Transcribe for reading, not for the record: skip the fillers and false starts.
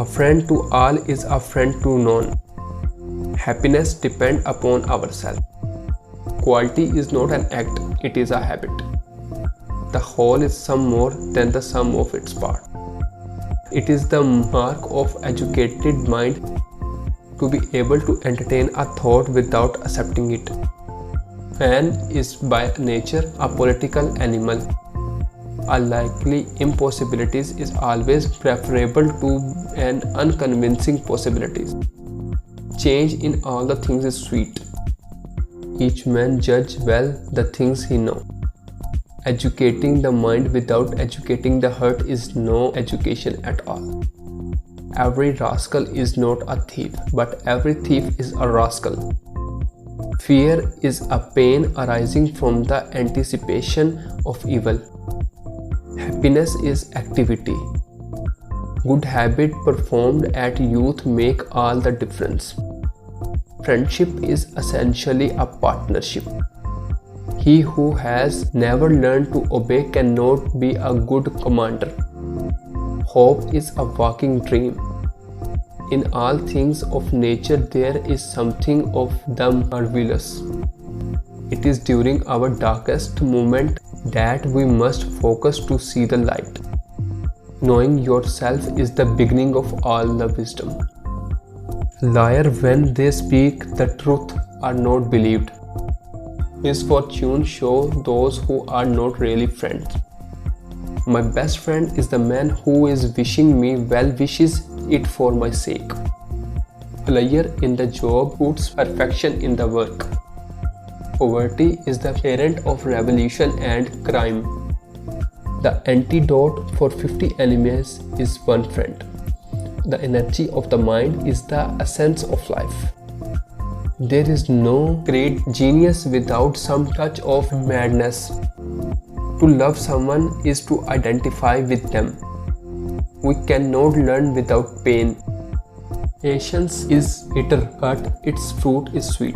A friend to all is a friend to none. Happiness depends upon ourselves. Quality is not an act, it is a habit. The whole is some more than the sum of its parts. It is the mark of educated mind to be able to entertain a thought without accepting it. Man is by nature a political animal. A likely impossibility is always preferable to an unconvincing possibility. Change in all the things is sweet. Each man judges well the things he knows. Educating the mind without educating the heart is no education at all. Every rascal is not a thief, but every thief is a rascal. Fear is a pain arising from the anticipation of evil. Happiness is activity. Good habit performed at youth make all the difference. Friendship is essentially a partnership. He who has never learned to obey cannot be a good commander. Hope is a walking dream. In all things of nature there is something of the marvelous. It is during our darkest moment that we must focus to see the light. Knowing yourself is the beginning of all the wisdom. Liars, when they speak the truth, are not believed. Misfortune shows those who are not really friends. My best friend is the man who is wishing me well wishes it for my sake. Failure in the job puts perfection in the work. Poverty is the parent of revolution and crime. The antidote for 50 enemies is one friend. The energy of the mind is the essence of life. There is no great genius without some touch of madness. To love someone is to identify with them. We cannot learn without pain. Patience is bitter, but its fruit is sweet.